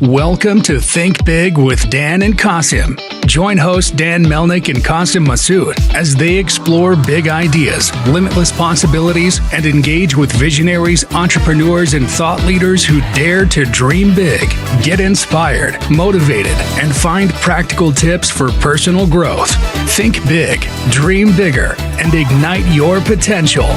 Welcome to Think Big with Dan and Qasim. Join hosts Dan Melnick and Qasim Masood as they explore big ideas, limitless possibilities, and engage with visionaries, entrepreneurs, and thought leaders who dare to dream big, get inspired, motivated, and find practical tips for personal growth. Think big, dream bigger, and ignite your potential.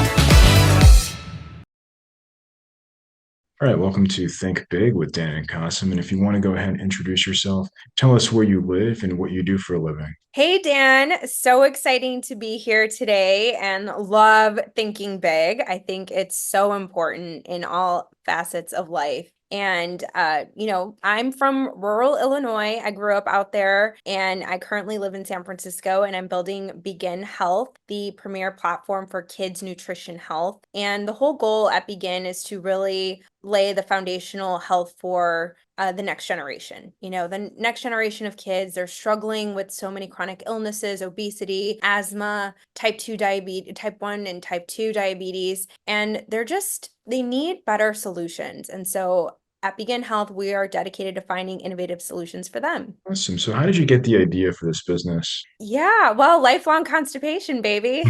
All right, welcome to Think Big with Dan and Qasim. And if you want to go ahead and introduce yourself, tell us where you live and what you do for a living. Hey, Dan. So exciting to be here today and love thinking big. I think it's so important in all facets of life. And, I'm from rural Illinois. I grew up out there and I currently live in San Francisco, and I'm building Begin Health, the premier platform for kids' nutrition health. And the whole goal at Begin is to really lay the foundational health for the next generation. The next generation of kids, they're struggling with so many chronic illnesses, obesity, asthma, type 1 and type 2 diabetes, and they need better solutions. And so at Begin Health, we are dedicated to finding innovative solutions for them. Awesome. So, how did you get the idea for this business? Yeah, well, lifelong constipation, baby.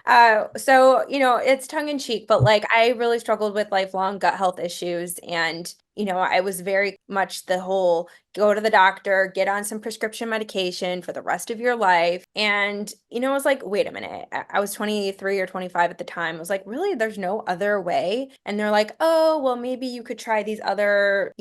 It's tongue in cheek, but I really struggled with lifelong gut health issues. And, I was very much the whole go to the doctor, get on some prescription medication for the rest of your life. And, I was like, wait a minute. I was 23 or 25 at the time. I was like, really, there's no other way? And they're like, oh, well, maybe you could try these other,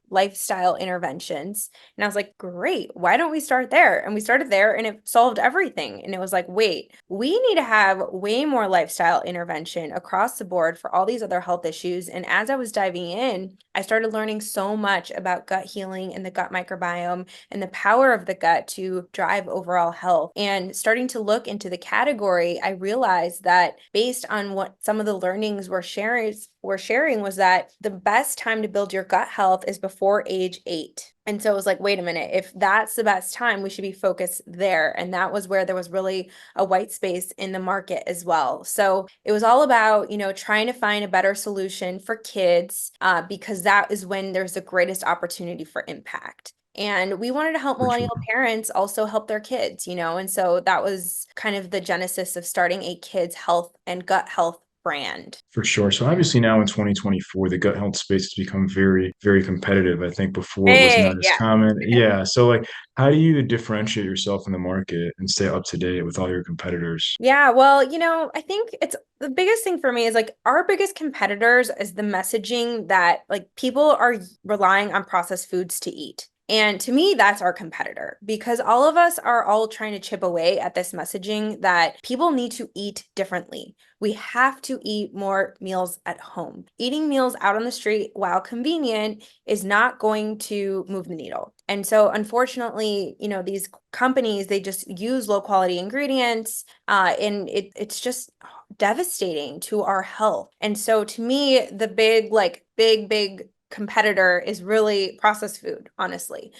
lifestyle interventions. And I was like, great, why don't we start there? And we started there and it solved everything. And it was like, wait, we need to have way more lifestyle intervention across the board for all these other health issues. And as I was diving in, I started learning so much about gut healing and the gut microbiome and the power of the gut to drive overall health. And starting to look into the category, I realized that based on what some of the learnings we're sharing was that the best time to build your gut health is before age 8. And so it was like, wait a minute, if that's the best time, we should be focused there. And that was where there was really a white space in the market as well. So it was all about, trying to find a better solution for kids because that is when there's the greatest opportunity for impact. And we wanted to help For millennial sure. parents also help their kids, and so that was kind of the genesis of starting a kids' health and gut health brand. For sure. So, obviously, now in 2024, the gut health space has become very, very competitive. I think before it was Hey, not as yeah. common. Yeah. So, how do you differentiate yourself in the market and stay up to date with all your competitors? Yeah, well, I think it's the biggest thing for me is our biggest competitors is the messaging that people are relying on processed foods to eat. And to me, that's our competitor because all of us are all trying to chip away at this messaging that people need to eat differently. We have to eat more meals at home. Eating meals out on the street, while convenient, is not going to move the needle. And so unfortunately, these companies, they just use low quality ingredients, and it's just devastating to our health. And so to me, the big competitor is really processed food, honestly,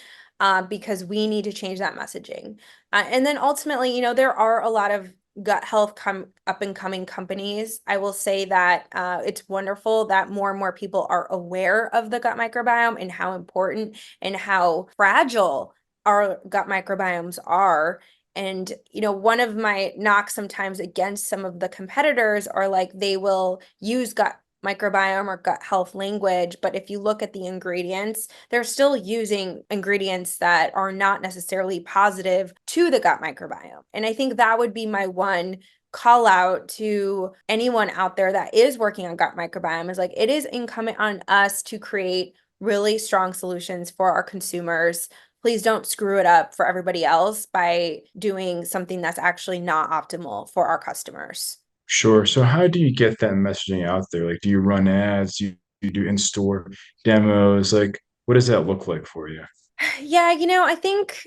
because we need to change that messaging. And then ultimately, there are a lot of gut health up and coming companies. I will say that it's wonderful that more and more people are aware of the gut microbiome and how important and how fragile our gut microbiomes are. And, one of my knocks sometimes against some of the competitors are they will use gut microbiome or gut health language, but if you look at the ingredients, they're still using ingredients that are not necessarily positive to the gut microbiome. And I think that would be my one call out to anyone out there that is working on gut microbiome is it is incumbent on us to create really strong solutions for our consumers. Please don't screw it up for everybody else by doing something that's actually not optimal for our customers. Sure. So, how do you get that messaging out there? Do you run ads? Do you do in-store demos? What does that look like for you? Yeah, I think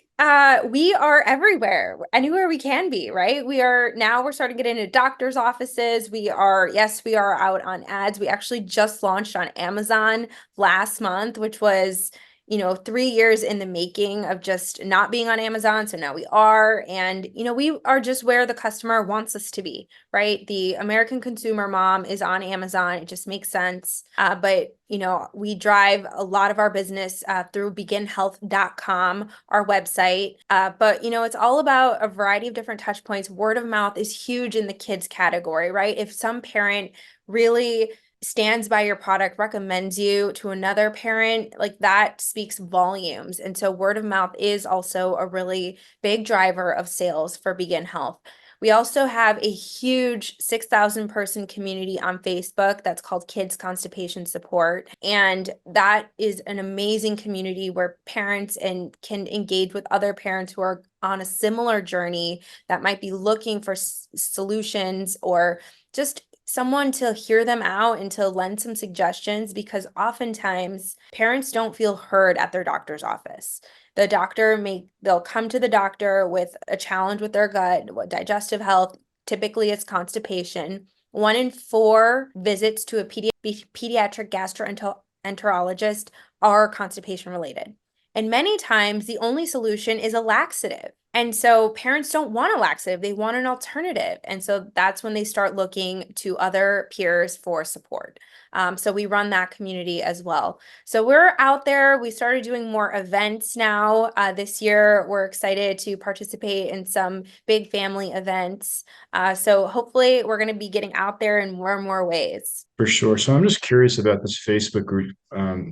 we are everywhere, anywhere we can be, right? We're starting to get into doctors' offices. Yes, we are out on ads. We actually just launched on Amazon last month, which was, 3 years in the making of just not being on Amazon. So now we are, and, we are just where the customer wants us to be, right? The American consumer mom is on Amazon. It just makes sense. But we drive a lot of our business through beginhealth.com, our website. But, it's all about a variety of different touch points. Word of mouth is huge in the kids category, right? If some parent really stands by your product, recommends you to another parent, like that speaks volumes. And so word of mouth is also a really big driver of sales for Begin Health. We also have a huge 6,000 person community on Facebook that's called Kids Constipation Support. And that is an amazing community where parents can engage with other parents who are on a similar journey that might be looking for solutions or just someone to hear them out and to lend some suggestions, because oftentimes parents don't feel heard at their doctor's office. They'll come to the doctor with a challenge with their gut, digestive health. Typically it's constipation. 1 in 4 visits to a pediatric gastroenterologist are constipation related. And many times the only solution is a laxative. And so parents don't want a laxative, they want an alternative. And so that's when they start looking to other peers for support. So we run that community as well. So we're out there. We started doing more events now this year. We're excited to participate in some big family events. So hopefully we're going to be getting out there in more and more ways. For sure. So I'm just curious about this Facebook group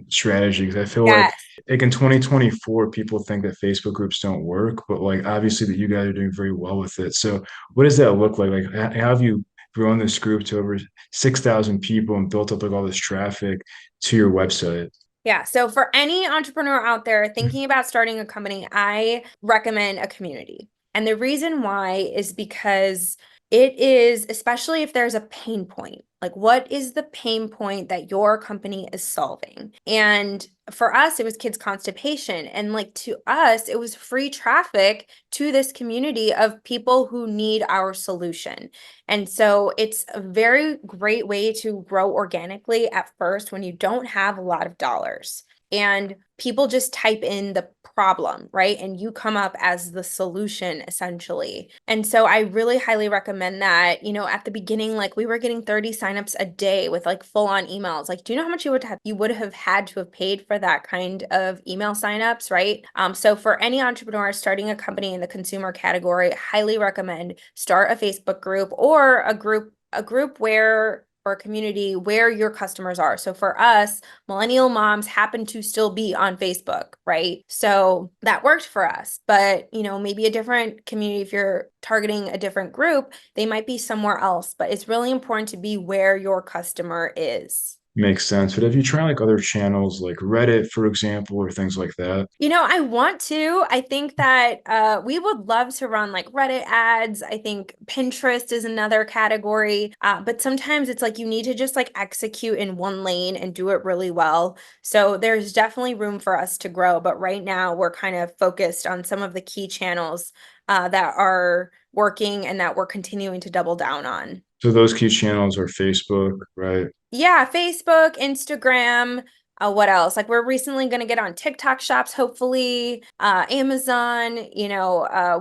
strategy, because I feel Yes. like in 2024, people think that Facebook groups don't work, but like obviously that you guys are doing very well with it. So what does that look like? Like how have you grown this group to over 6,000 people and built up like all this traffic to your website? Yeah. So for any entrepreneur out there thinking about starting a company, I recommend a community. And the reason why is because it is, especially if there's a pain point, like what is the pain point that your company is solving? And for us, it was kids' constipation. And like to us, it was free traffic to this community of people who need our solution. And so it's a very great way to grow organically at first when you don't have a lot of dollars. And people just type in the problem, right? And you come up as the solution essentially. And so I really highly recommend that. At the beginning, like we were getting 30 signups a day with like full on emails. Like, do you know how much you would have had to have paid for that kind of email signups, right? So for any entrepreneur starting a company in the consumer category, highly recommend start a Facebook group or a group where or a community where your customers are. So for us, millennial moms happen to still be on Facebook, right? So that worked for us. But, maybe a different community, if you're targeting a different group, they might be somewhere else. But it's really important to be where your customer is. Makes sense. But have you tried like other channels like Reddit, for example, or things like that? I want to. I think that we would love to run like Reddit ads. I think Pinterest is another category. But sometimes it's like you need to just like execute in one lane and do it really well. So there's definitely room for us to grow. But right now we're kind of focused on some of the key channels that are working and that we're continuing to double down on. So those key channels are Facebook, right? Yeah, Facebook, Instagram, what else? Like we're recently going to get on TikTok shops, hopefully, Amazon,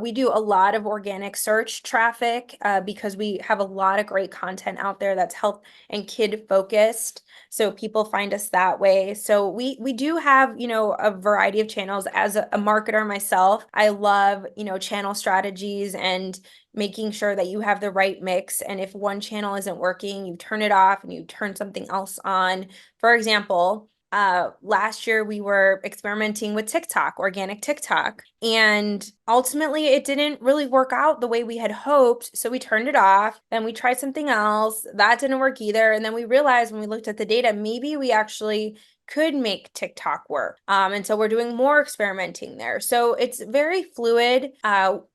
we do a lot of organic search traffic because we have a lot of great content out there that's health and kid focused. So people find us that way. So we do have, a variety of channels. As a marketer myself, I love, channel strategies and making sure that you have the right mix. And if one channel isn't working, you turn it off and you turn something else on. For example, last year we were experimenting with organic TikTok, and ultimately it didn't really work out the way we had hoped. So we turned it off, then we tried something else. That didn't work either. And then we realized when we looked at the data, maybe we actually could make TikTok work. And so we're doing more experimenting there. So it's very fluid.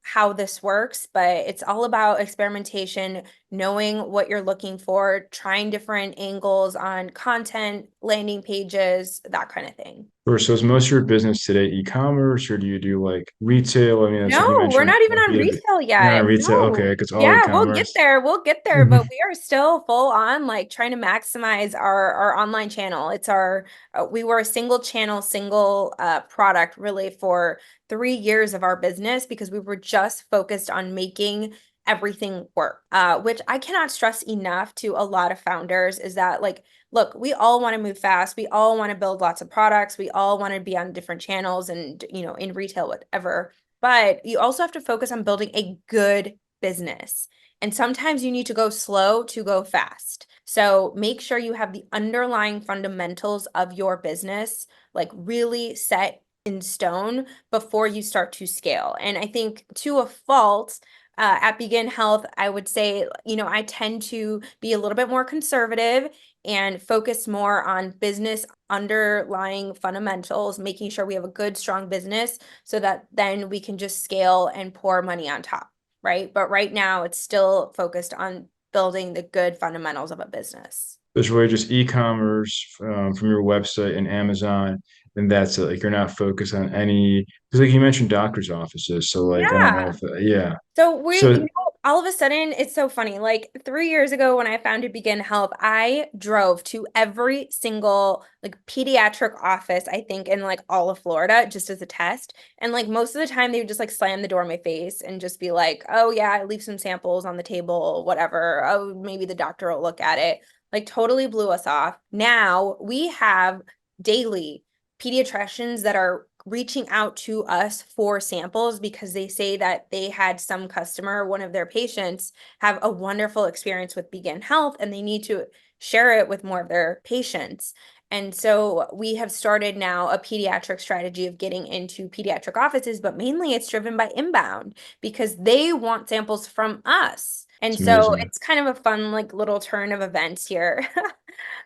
how this works, but it's all about experimentation, knowing what you're looking for, trying different angles on content, landing pages, that kind of thing. Or so is most of your business today e-commerce, or do you do like retail? I mean, it's like you No, we're mentioned not even like on B2B. retail You're not on yet. retail. Okay, No. it's all Yeah, we'll get e-commerce. there. We'll get there, but we are still full on like trying to maximize our online channel. It's our we were a single channel, single product really for 3 years of our business because we were just focused on making everything work. Which I cannot stress enough to a lot of founders is that like look, we all want to move fast. We all want to build lots of products. We all want to be on different channels and, in retail, whatever. But you also have to focus on building a good business. And sometimes you need to go slow to go fast. So make sure you have the underlying fundamentals of your business, like really set in stone before you start to scale. And I think to a fault, at Begin Health, I would say, I tend to be a little bit more conservative and focus more on business underlying fundamentals, making sure we have a good, strong business so that then we can just scale and pour money on top, right? But right now, it's still focused on building the good fundamentals of a business. It's really just e-commerce from your website and Amazon, and that's it. Like you're not focused on any because like you mentioned doctor's offices. So like I don't know Yeah. if yeah. So So all of a sudden, it's so funny. Like 3 years ago, when I founded Begin Health, I drove to every single like pediatric office, I think, in like all of Florida, just as a test. And like most of the time, they would just like slam the door in my face and just be like, "Oh yeah, I leave some samples on the table, whatever. Oh, maybe the doctor will look at it." Like totally blew us off. Now we have daily pediatricians that are reaching out to us for samples because they say that they had some customer, one of their patients, have a wonderful experience with Begin Health and they need to share it with more of their patients. And so we have started now a pediatric strategy of getting into pediatric offices, but mainly it's driven by inbound because they want samples from us. And it's so amazing. it's kind of a fun, like, little turn of events here.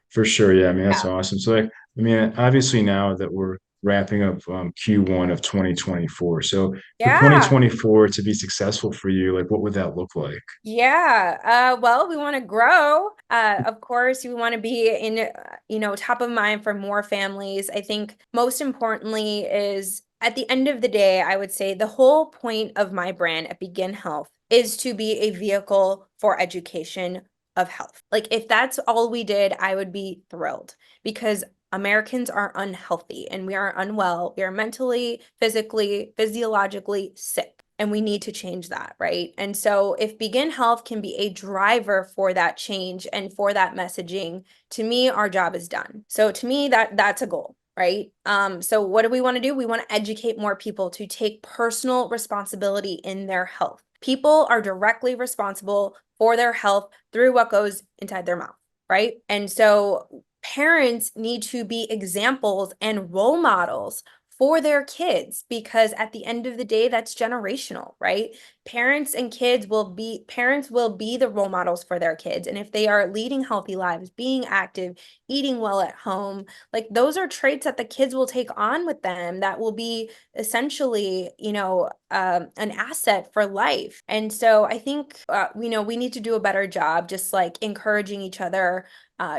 For sure. Yeah. I mean, that's Yeah. awesome. So, like, I mean, obviously now that we're wrapping up Q1 of 2024. So, for Yeah. 2024 to be successful for you, like, what would that look like? Yeah. Well, we want to grow. Of course, we want to be in, top of mind for more families. I think most importantly is at the end of the day, I would say the whole point of my brand at Begin Health is to be a vehicle for education of health. Like if that's all we did, I would be thrilled because Americans are unhealthy and we are unwell. We are mentally, physically, physiologically sick. And we need to change that, right? And so if Begin Health can be a driver for that change and for that messaging, to me, our job is done. So to me, that's a goal, right? So what do we want to do? We want to educate more people to take personal responsibility in their health. People are directly responsible for their health through what goes inside their mouth, right? And so parents need to be examples and role models for their kids because at the end of the day that's generational, right? Parents will be the role models for their kids, and if they are leading healthy lives, being active, eating well at home, like those are traits that the kids will take on with them that will be essentially an asset for life. And so I think we need to do a better job just like encouraging each other,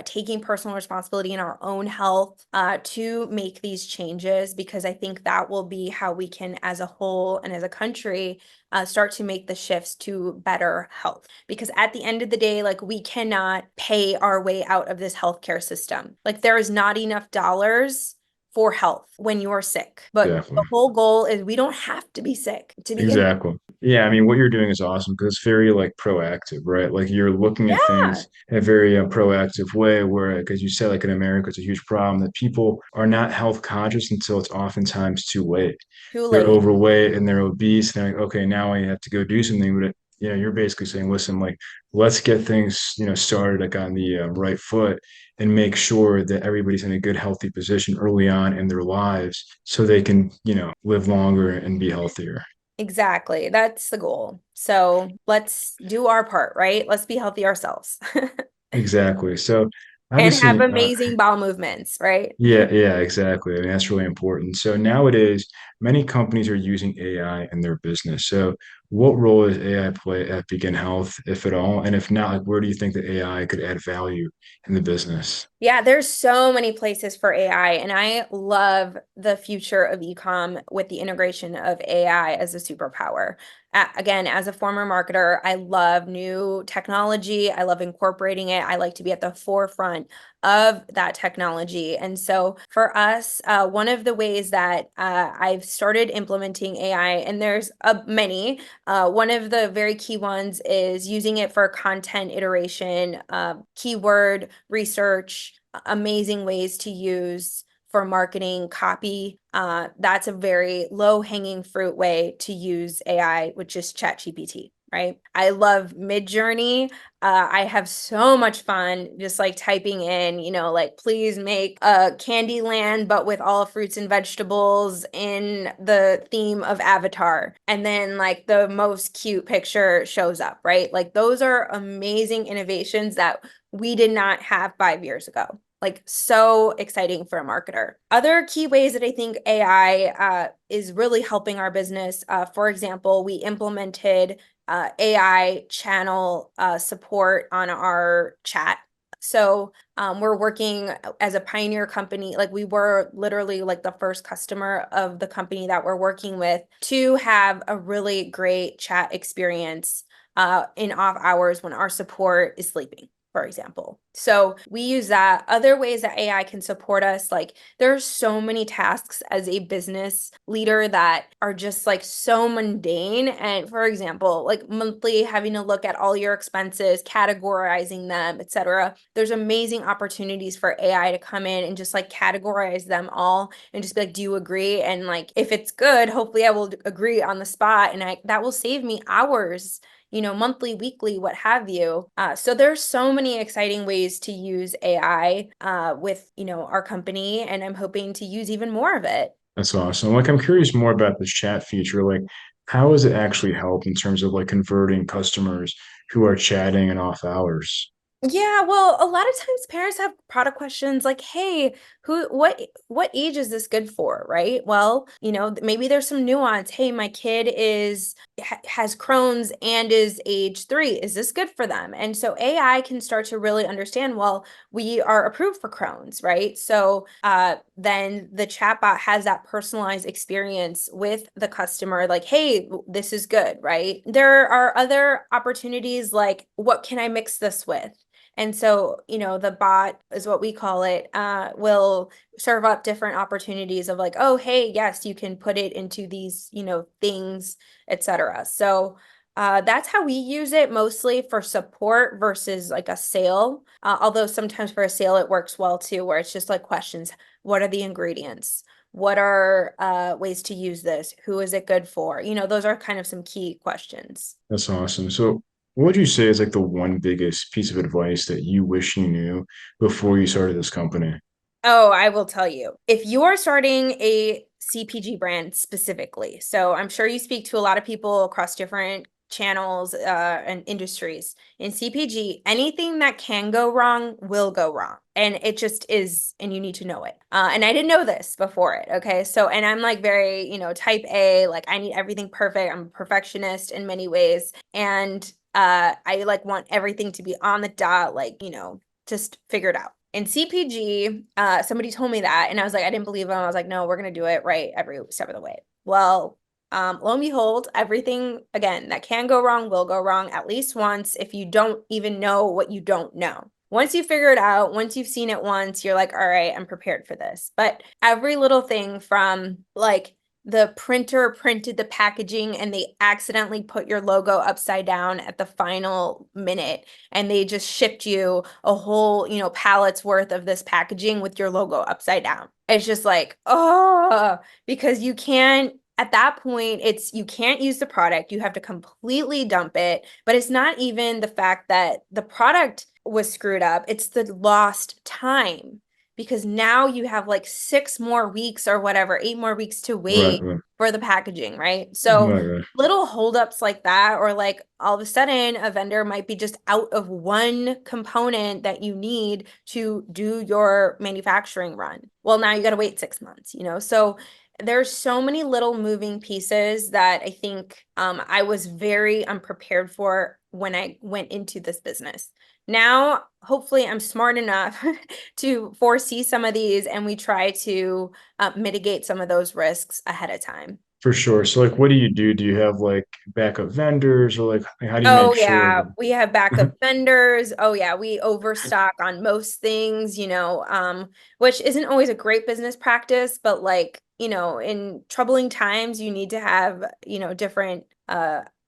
taking personal responsibility in our own health to make these changes because I think that will be how we can, as a whole and as a country, start to make the shifts to better health. Because at the end of the day, like we cannot pay our way out of this healthcare system. Like there is not enough dollars for health when you're sick. But the Definitely. whole goal is we don't have to be sick to begin. Exactly. Yeah, I mean, what you're doing is awesome because it's very like proactive, right? Like you're looking at Yeah, things in a very proactive way. Where, because you said, like in America, it's a huge problem that people are not health conscious until it's oftentimes too late. too They're late. overweight and they're obese. And they're like, okay, now I have to go do something. But you're basically saying, listen, like let's get things started like on the right foot and make sure that everybody's in a good, healthy position early on in their lives so they can live longer and be healthier. Exactly. That's the goal. So let's do our part, right? Let's be healthy ourselves Exactly. So and have obviously, amazing bowel movements, right? yeah, exactly. I mean, that's really important. So nowadays, many companies are using AI in their business. So what role does AI play at Begin Health, if at all? And if not, like where do you think that AI could add value in the business? Yeah, there's so many places for AI, and I love the future of ecom with the integration of AI as a superpower. Again, as a former marketer, I love new technology. I love incorporating it. I like to be at the forefront of that technology. And so for us, one of the ways that I've started implementing AI, and there's many, one of the very key ones is using it for content iteration, keyword research, amazing ways to use for marketing copy. That's a very low hanging fruit way to use AI, which is ChatGPT. Right. I love Midjourney. I have so much fun just like typing in, like please make a Candyland, but with all fruits and vegetables in the theme of Avatar. And then like the most cute picture shows up, right? Like those are amazing innovations that we did not have 5 years ago. Like so exciting for a marketer. Other key ways that I think AI is really helping our business. For example, we implemented AI channel support on our chat. So we're working as a pioneer company, like we were literally like the first customer of the company that we're working with to have a really great chat experience in off hours when our support is sleeping, for example. So we use that. Other ways that AI can support us, like there's so many tasks as a business leader that are just like so mundane. And for example, like monthly having to look at all your expenses, categorizing them, etc. There's amazing opportunities for AI to come in and just like categorize them all and just be like, do you agree? And like if it's good, hopefully I will agree on the spot, and that will save me hours, monthly, weekly, what have you. So there's so many exciting ways to use AI with, our company, and I'm hoping to use even more of it. That's awesome. Like, I'm curious more about this chat feature. Like, how does it actually help in terms of like converting customers who are chatting in off hours? Yeah, well, a lot of times parents have product questions like, "Hey, what age is this good for?" Right? Well, maybe there's some nuance. Hey, my kid has Crohn's and is age 3. Is this good for them? And so AI can start to really understand, well, we are approved for Crohn's, right? So then the chatbot has that personalized experience with the customer, like, hey, this is good, right? There are other opportunities like, what can I mix this with? And so, the bot is what we call it, will serve up different opportunities of like, oh, hey, yes, you can put it into these, things, etc. So that's how we use it mostly for support versus like a sale. Although sometimes for a sale, it works well too, where it's just like questions. What are the ingredients? What are ways to use this? Who is it good for? Those are kind of some key questions. That's awesome. So, what would you say is like the one biggest piece of advice that you wish you knew before you started this company? Oh, I will tell you. If you are starting a CPG brand specifically, so I'm sure you speak to a lot of people across different channels and industries. In CPG, anything that can go wrong will go wrong. And it just is, and you need to know it. And I didn't know this before it. Okay. So, and I'm like very, type A, like I need everything perfect. I'm a perfectionist in many ways. And I like want everything to be on the dot, like, just figured out. In CPG, somebody told me that, and I was like, I didn't believe them. I was like, no, we're gonna do it right every step of the way. Well, lo and behold, everything again that can go wrong will go wrong at least once if you don't even know what you don't know. Once you figure it out, once you've seen it once, you're like, all right, I'm prepared for this. But every little thing from like the printer printed the packaging and they accidentally put your logo upside down at the final minute and they just shipped you a whole, pallet's worth of this packaging with your logo upside down. It's just like, oh, because you can't at that point, you can't use the product. You have to completely dump it. But it's not even the fact that the product was screwed up. It's the lost time because now you have like 6 more weeks or whatever, 8 more weeks to Right, wait right, for the packaging, right? So right, right. little holdups like that, or like all of a sudden a vendor might be just out of one component that you need to do your manufacturing run. Well, now you got to wait 6 months, So there's so many little moving pieces that I think I was very unprepared for when I went into this business. Now, hopefully, I'm smart enough to foresee some of these and we try to mitigate some of those risks ahead of time. For sure. So like what do you do? Do you have like backup vendors or like how do you make Oh sure yeah, that we have backup vendors. Oh yeah, we overstock on most things, which isn't always a great business practice, but like, in troubling times, you need to have, different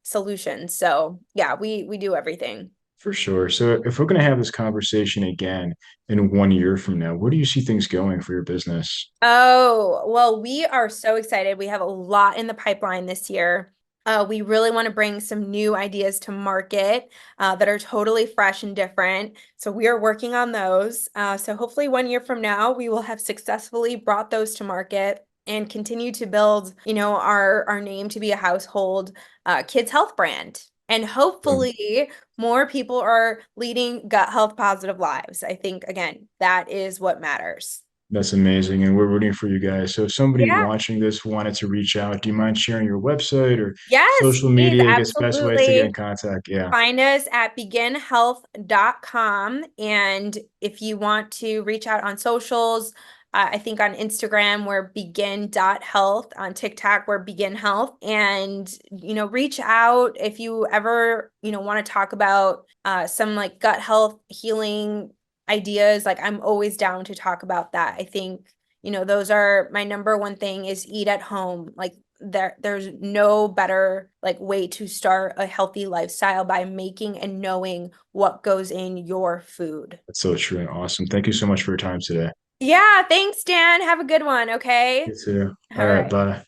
solutions. So yeah, we do everything. for sure. So if we're going to have this conversation again in 1 year from now, where do you see things going for your business? Oh, well, we are so excited. We have a lot in the pipeline this year. We really want to bring some new ideas to market that are totally fresh and different. So we are working on those. So hopefully 1 year from now, we will have successfully brought those to market and continue to build, our name to be a household kids health brand. And hopefully more people are leading gut health positive lives. I think, again, that is what matters. That's amazing. And we're rooting for you guys. So if somebody Yeah. watching this wanted to reach out, do you mind sharing your website or Yes, social please, media? I guess best ways to get in absolutely. contact. Yeah. Find us at beginhealth.com. And if you want to reach out on socials, I think on Instagram, we're begin.health. On TikTok, we're begin health. And, reach out if you ever, want to talk about some like gut health healing ideas. Like I'm always down to talk about that. I think, those are my number one thing is eat at home. Like there's no better like way to start a healthy lifestyle by making and knowing what goes in your food. That's so true and awesome. Thank you so much for your time today. Yeah, thanks, Dan. Have a good one, okay? You too. All All right. right. Bye.